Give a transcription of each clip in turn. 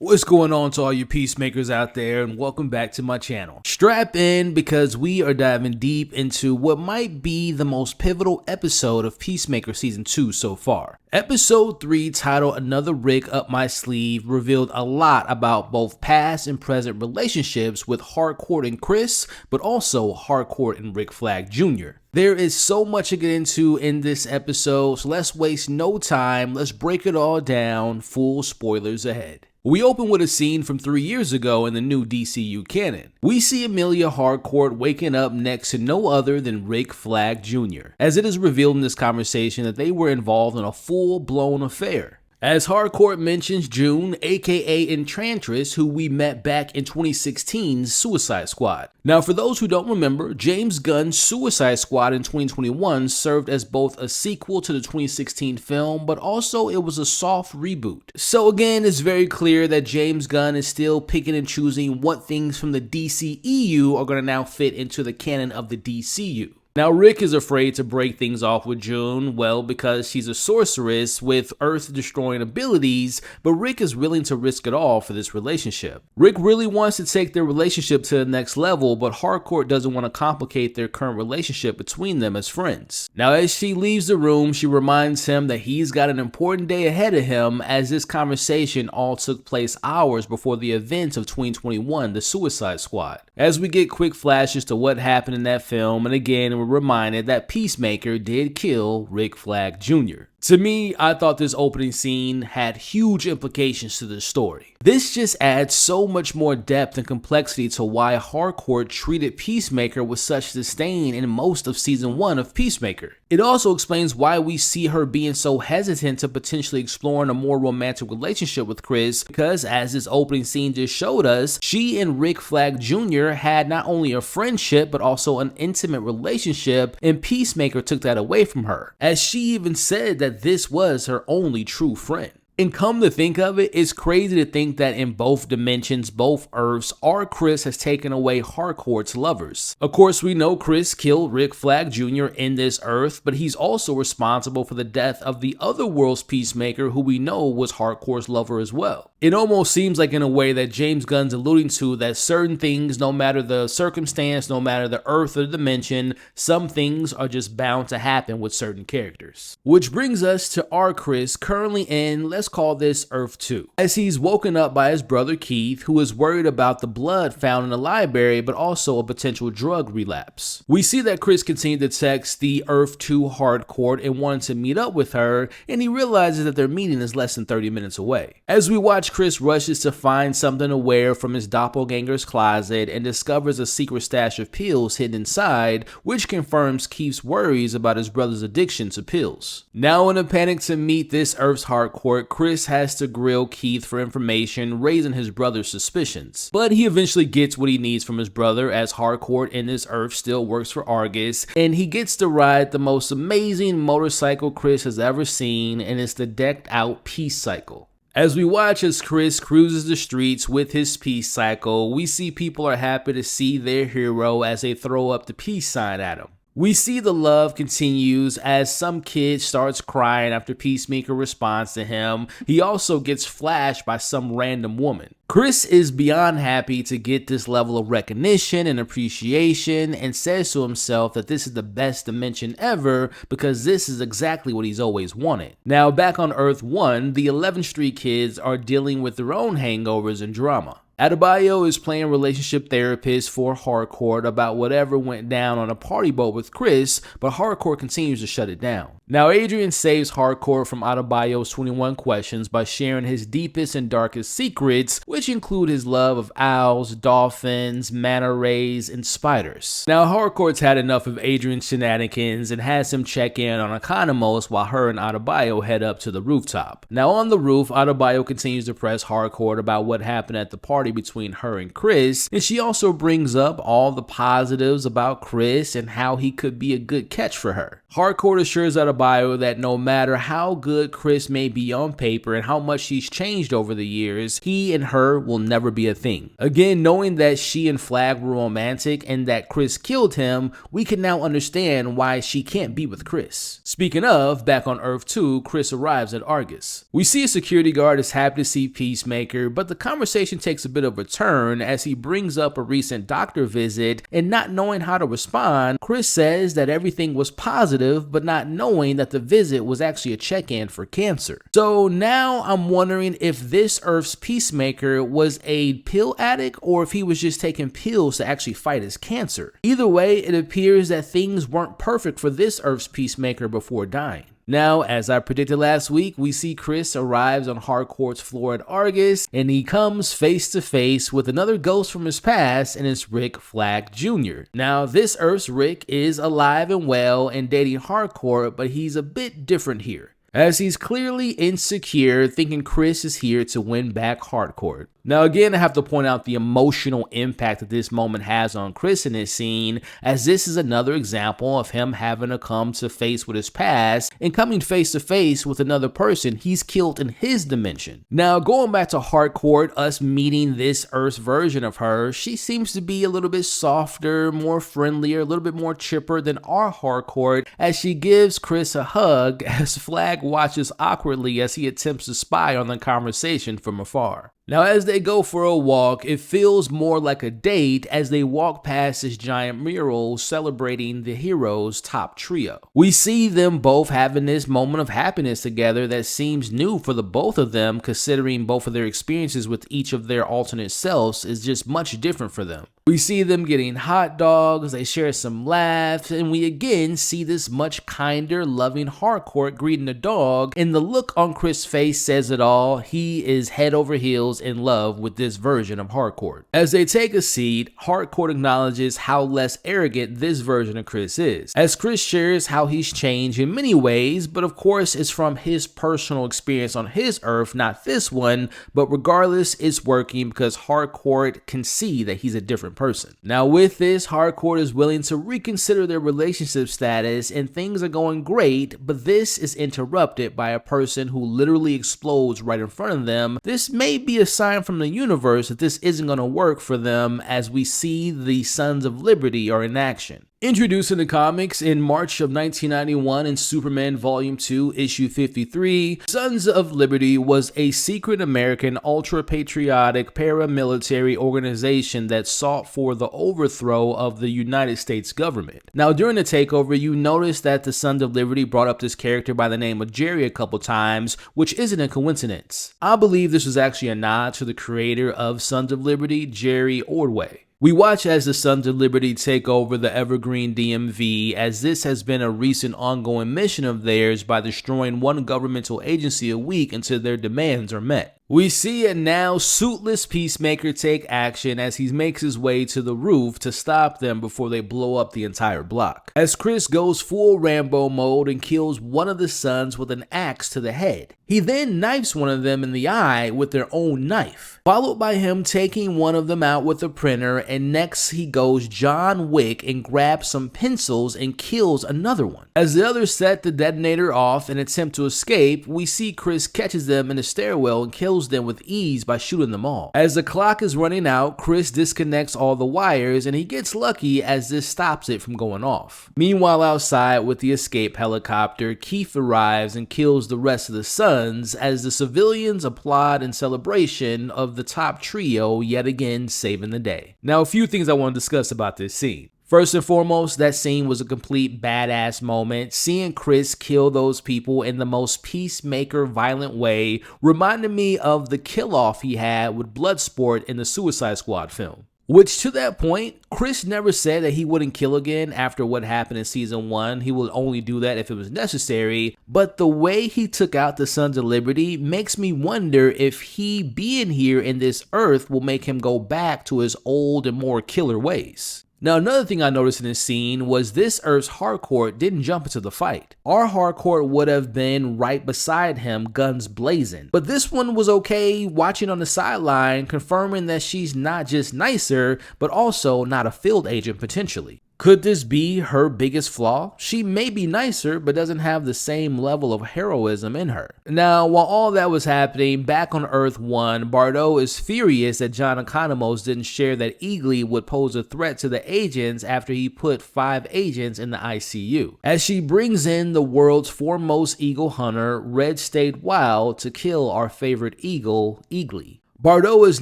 What's going on to all you peacemakers out there, and welcome back to my channel. Strap in because we are diving deep into what might be the most pivotal episode of Peacemaker Season 2 so far. Episode 3, titled Another Rick Up My Sleeve, revealed a lot about both past and present relationships with Harcourt and Chris, but also Harcourt and Rick Flag Jr. There is so much to get into in this episode, so let's waste no time. Let's break it all down. Full spoilers ahead. We open with a scene from 3 years ago in the new DCU canon. We see Amelia Harcourt waking up next to no other than Rick Flag Jr., as it is revealed in this conversation that they were involved in a full-blown affair. As Harcourt mentions June, aka Enchantress, who we met back in 2016's Suicide Squad. Now, for those who don't remember, James Gunn's Suicide Squad in 2021 served as both a sequel to the 2016 film, but also it was a soft reboot. So again, it's very clear that James Gunn is still picking and choosing what things from the DCEU are going to now fit into the canon of the DCU. Now, Rick is afraid to break things off with June, well, because she's a sorceress with earth-destroying abilities, but Rick is willing to risk it all for this relationship. Rick really wants to take their relationship to the next level, but Harcourt doesn't want to complicate their current relationship between them as friends. Now, as she leaves the room, she reminds him that he's got an important day ahead of him, as this conversation all took place hours before the events of 2021, the Suicide Squad. As we get quick flashes to what happened in that film, and again, we're reminded that Peacemaker did kill Rick Flag Jr. To me, I thought this opening scene had huge implications to the story. This just adds so much more depth and complexity to why Harcourt treated Peacemaker with such disdain in most of Season 1 of Peacemaker. It also explains why we see her being so hesitant to potentially exploring a more romantic relationship with Chris, because as this opening scene just showed us, she and Rick Flag Jr. had not only a friendship, but also an intimate relationship, and Peacemaker took that away from her, as she even said that this was her only true friend. And come to think of it, it's crazy to think that in both dimensions, both Earths, our Chris has taken away Harcourt's lovers. Of course, we know Chris killed Rick Flag Jr. in this Earth, but he's also responsible for the death of the other world's Peacemaker, who we know was Harcourt's lover as well. It almost seems like in a way that James Gunn's alluding to that certain things, no matter the circumstance, no matter the Earth or the dimension, some things are just bound to happen with certain characters. Which brings us to our Chris currently in, let's call this Earth 2, as he's woken up by his brother Keith, who is worried about the blood found in the library, but also a potential drug relapse. We see that Chris continued to text the Earth 2 Harcourt and wanted to meet up with her, and he realizes that their meeting is less than 30 minutes away. As we watch, Chris rushes to find something to wear from his doppelganger's closet and discovers a secret stash of pills hidden inside, which confirms Keith's worries about his brother's addiction to pills. Now in a panic to meet this Earth's Harcourt, Chris has to grill Keith for information, raising his brother's suspicions. But he eventually gets what he needs from his brother, as Harcourt in this Earth still works for Argus, and he gets to ride the most amazing motorcycle Chris has ever seen, and it's the decked out Peace Cycle. As we watch as Chris cruises the streets with his peace cycle, we see people are happy to see their hero as they throw up the peace sign at him. We see the love continues as some kid starts crying after Peacemaker responds to him. He also gets flashed by some random woman. Chris is beyond happy to get this level of recognition and appreciation, and says to himself that this is the best dimension ever because this is exactly what he's always wanted. Now back on Earth 1, the 11th Street kids are dealing with their own hangovers and drama. Adebayo is playing relationship therapist for Harcourt about whatever went down on a party boat with Chris, but Harcourt continues to shut it down. Now Adrian saves Harcourt from Adebayo's 21 questions by sharing his deepest and darkest secrets, which include his love of owls, dolphins, manta rays, and spiders. Now Harcourt's had enough of Adrian's shenanigans and has him check in on Economos while her and Adebayo head up to the rooftop. Now on the roof, Adebayo continues to press Harcourt about what happened at the party party between her and Chris, and she also brings up all the positives about Chris and how he could be a good catch for her. Harcourt assures Adebayo that no matter how good Chris may be on paper and how much she's changed over the years, he and her will never be a thing. Again, knowing that she and Flag were romantic and that Chris killed him, we can now understand why she can't be with Chris. Speaking of, back on Earth 2, Chris arrives at Argus. We see a security guard is happy to see Peacemaker, but the conversation takes a bit of a turn as he brings up a recent doctor visit, and not knowing how to respond, Chris says that everything was positive, but not knowing that the visit was actually a check-in for cancer. So now I'm wondering if this Earth's Peacemaker was a pill addict or if he was just taking pills to actually fight his cancer. Either way, it appears that things weren't perfect for this Earth's Peacemaker before dying. Now, as I predicted last week, we see Chris arrives on Harcourt's floor at Argus, and he comes face to face with another ghost from his past, and it's Rick Flag Jr. Now, this Earth's Rick is alive and well and dating Harcourt, but he's a bit different here, as he's clearly insecure, thinking Chris is here to win back Harcourt. Now again, I have to point out the emotional impact that this moment has on Chris in this scene, as this is another example of him having to come to face with his past and coming face to face with another person he's killed in his dimension. Now going back to Harcourt, us meeting this Earth's version of her, she seems to be a little bit softer, more friendlier, a little bit more chipper than our Harcourt, as she gives Chris a hug as Flag watches awkwardly as he attempts to spy on the conversation from afar. Now as they go for a walk, it feels more like a date as they walk past this giant mural celebrating the hero's top trio. We see them both having this moment of happiness together that seems new for the both of them, considering both of their experiences with each of their alternate selves is just much different for them. We see them getting hot dogs, they share some laughs, and we again see this much kinder, loving Harcourt greeting the dog, and the look on Chris' face says it all. He is head over heels in love with this version of Harcourt. As they take a seat, Harcourt acknowledges how less arrogant this version of Chris is, as Chris shares how he's changed in many ways, but of course it's from his personal experience on his Earth, not this one, but regardless, it's working because Harcourt can see that he's a different person. Now with this, Harcourt is willing to reconsider their relationship status and things are going great, but this is interrupted by a person who literally explodes right in front of them. This may be a sign from the universe that this isn't going to work for them, as we see the Sons of Liberty are in action. Introducing the comics in March of 1991 in Superman Volume 2, Issue 53, Sons of Liberty was a secret American ultra-patriotic paramilitary organization that sought for the overthrow of the United States government. Now during the takeover, you notice that the Sons of Liberty brought up this character by the name of Jerry a couple times, which isn't a coincidence. I believe this was actually a nod to the creator of Sons of Liberty, Jerry Ordway. We watch as the Sons of Liberty take over the Evergreen DMV, as this has been a recent ongoing mission of theirs by destroying one governmental agency a week until their demands are met. We see a now suitless Peacemaker take action as he makes his way to the roof to stop them before they blow up the entire block, as Chris goes full Rambo mode and kills one of the Sons with an axe to the head. He then knifes one of them in the eye with their own knife, followed by him taking one of them out with a printer, and next he goes John Wick and grabs some pencils and kills another one. As the others set the detonator off and attempt to escape, we see Chris catches them in the stairwell and kills them with ease by shooting them all. As the clock is running out, Chris disconnects all the wires and he gets lucky as this stops it from going off. Meanwhile, outside with the escape helicopter, Keith arrives and kills the rest of the Sons as the civilians applaud in celebration of the top trio yet again saving the day. Now, a few things I want to discuss about this scene. First and foremost, that scene was a complete badass moment. Seeing Chris kill those people in the most Peacemaker violent way reminded me of the kill-off he had with Bloodsport in the Suicide Squad film. Which, to that point, Chris never said that he wouldn't kill again after what happened in season 1. He would only do that if it was necessary. But the way he took out the Sons of Liberty makes me wonder if he being here in this Earth will make him go back to his old and more killer ways. Now, another thing I noticed in this scene was this Earth's Harcourt didn't jump into the fight. Our Harcourt would have been right beside him, guns blazing. But this one was okay watching on the sideline, confirming that she's not just nicer, but also not a field agent potentially. Could this be her biggest flaw? She may be nicer, but doesn't have the same level of heroism in her. Now, while all that was happening, back on Earth 1, Bardo is furious that John Economos didn't share that Agee would pose a threat to the agents after he put 5 agents in the ICU. As she brings in the world's foremost eagle hunter, Red State Wild, to kill our favorite eagle, Agee. Bardo is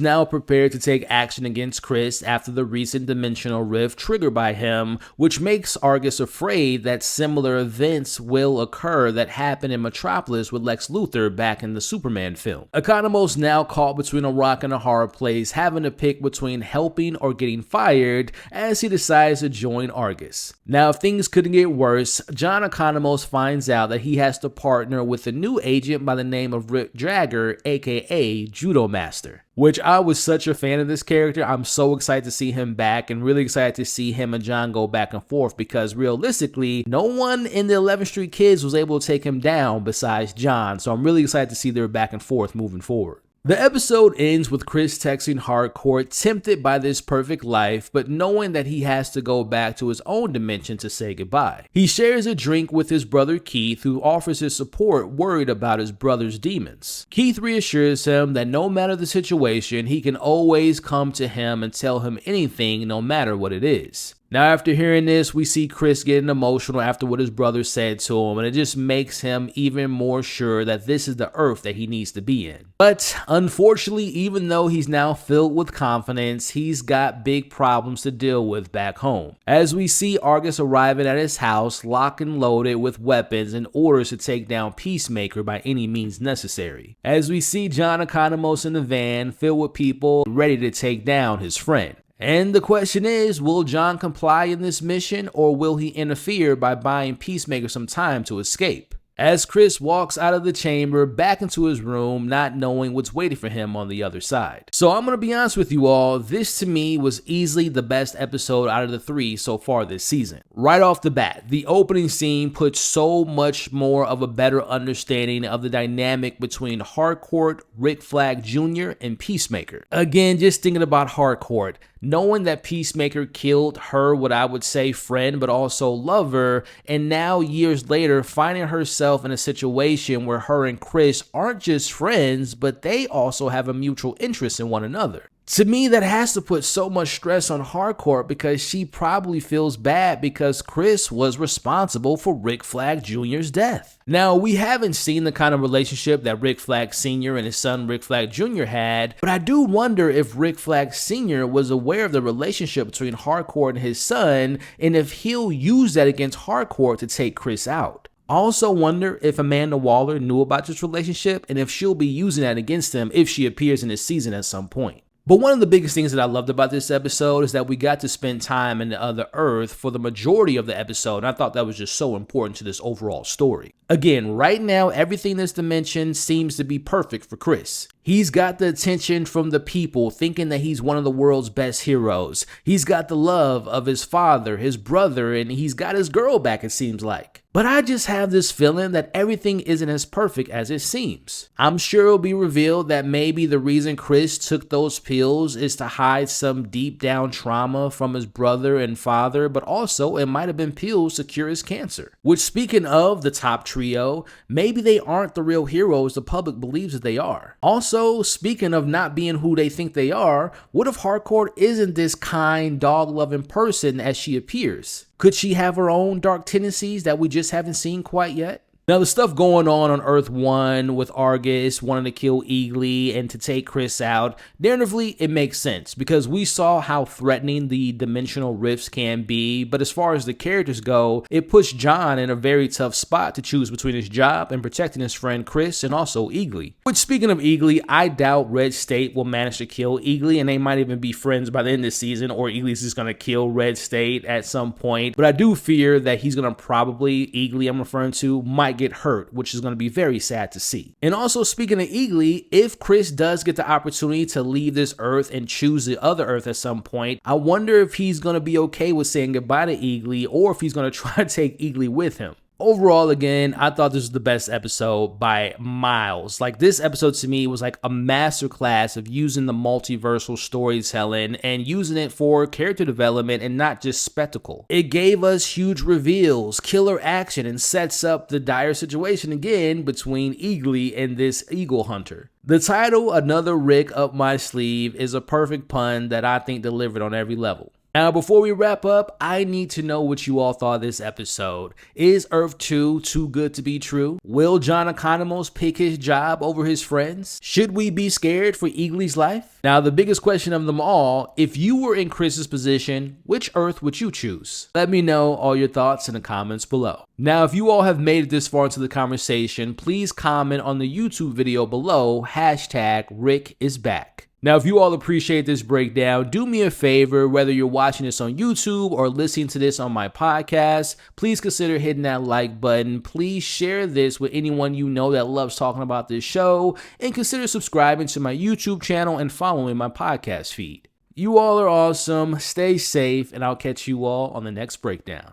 now prepared to take action against Chris after the recent dimensional rift triggered by him, which makes Argus afraid that similar events will occur that happened in Metropolis with Lex Luthor back in the Superman film. Economos now caught between a rock and a hard place, having to pick between helping or getting fired as he decides to join Argus. Now, if things couldn't get worse, John Economos finds out that he has to partner with a new agent by the name of Rick Jagger, aka Judo Master. Which I was such a fan of this character. I'm so excited to see him back and really excited to see him and John go back and forth because realistically, no one in the 11th Street Kids was able to take him down besides John. So I'm really excited to see their back and forth moving forward. The episode ends with Chris texting Harcourt, tempted by this perfect life, but knowing that he has to go back to his own dimension to say goodbye. He shares a drink with his brother Keith, who offers his support, worried about his brother's demons. Keith reassures him that no matter the situation, he can always come to him and tell him anything, no matter what it is. Now, after hearing this, we see Chris getting emotional after what his brother said to him, and it just makes him even more sure that this is the Earth that he needs to be in. But unfortunately, even though he's now filled with confidence, he's got big problems to deal with back home. As we see Argus arriving at his house, locked and loaded with weapons and orders to take down Peacemaker by any means necessary. As we see John Economos in the van, filled with people ready to take down his friend. And the question is, will John comply in this mission, or will he interfere by buying Peacemaker some time to escape? As Chris walks out of the chamber back into his room, not knowing what's waiting for him on the other side. So I'm going to be honest with you all, this to me was easily the best episode out of the 3 so far this season. Right off the bat, the opening scene puts so much more of a better understanding of the dynamic between Harcourt, Rick Flag Jr., and Peacemaker. Again, just thinking about Harcourt, knowing that Peacemaker killed her, what I would say friend, but also lover, and now years later finding herself in a situation where her and Chris aren't just friends, but they also have a mutual interest in one another. To me, that has to put so much stress on Harcourt because she probably feels bad because Chris was responsible for Rick Flag Jr.'s death. Now, we haven't seen the kind of relationship that Rick Flag Sr. and his son Rick Flag Jr. had, but I do wonder if Rick Flag Sr. was aware of the relationship between Harcourt and his son, and if he'll use that against Harcourt to take Chris out. I also wonder if Amanda Waller knew about this relationship and if she'll be using that against him if she appears in this season at some point. But one of the biggest things that I loved about this episode is that we got to spend time in the other Earth for the majority of the episode, and I thought that was just so important to this overall story. Again, right now, everything in this dimension seems to be perfect for Chris. He's got the attention from the people, thinking that he's one of the world's best heroes. He's got the love of his father, his brother, and he's got his girl back, it seems like. But I just have this feeling that everything isn't as perfect as it seems. I'm sure it'll be revealed that maybe the reason Chris took those pills is to hide some deep down trauma from his brother and father, but also it might have been pills to cure his cancer. Which, speaking of the top trio, maybe they aren't the real heroes the public believes that they are. Also, speaking of not being who they think they are, what if Harcourt isn't this kind, dog-loving person as she appears? Could she have her own dark tendencies that we just haven't seen quite yet? Now, the stuff going on Earth 1 with Argus wanting to kill Agee and to take Chris out, narratively, it makes sense because we saw how threatening the dimensional rifts can be, but as far as the characters go, it pushed John in a very tough spot to choose between his job and protecting his friend Chris and also Agee. Which, speaking of Agee, I doubt Red State will manage to kill Agee, and they might even be friends by the end of the season, or Aglee's just going to kill Red State at some point, but I do fear that he's going to probably, Agee I'm referring to, might get hurt, which is going to be very sad to see. And also, speaking of Agee, if Chris does get the opportunity to leave this Earth and choose the other Earth at some point, I wonder if he's going to be okay with saying goodbye to Agee, or if he's going to try to take Agee with him. Overall, again, I thought this was the best episode by miles. Like, this episode to me was like a masterclass of using the multiversal storytelling and using it for character development and not just spectacle. It gave us huge reveals, killer action, and sets up the dire situation again between Agee and this eagle hunter. The title, Another Rick Up My Sleeve, is a perfect pun that I think delivered on every level. Now, before we wrap up, I need to know what you all thought of this episode. Is Earth 2 too good to be true? Will John Economos pick his job over his friends? Should we be scared for Eagle's life? Now, the biggest question of them all, if you were in Chris's position, which Earth would you choose? Let me know all your thoughts in the comments below. Now, if you all have made it this far into the conversation, please comment on the YouTube video below, #RickIsBack. Now, if you all appreciate this breakdown, do me a favor, whether you're watching this on YouTube or listening to this on my podcast, please consider hitting that like button. Please share this with anyone you know that loves talking about this show, and consider subscribing to my YouTube channel and following my podcast feed. You all are awesome, stay safe, and I'll catch you all on the next breakdown.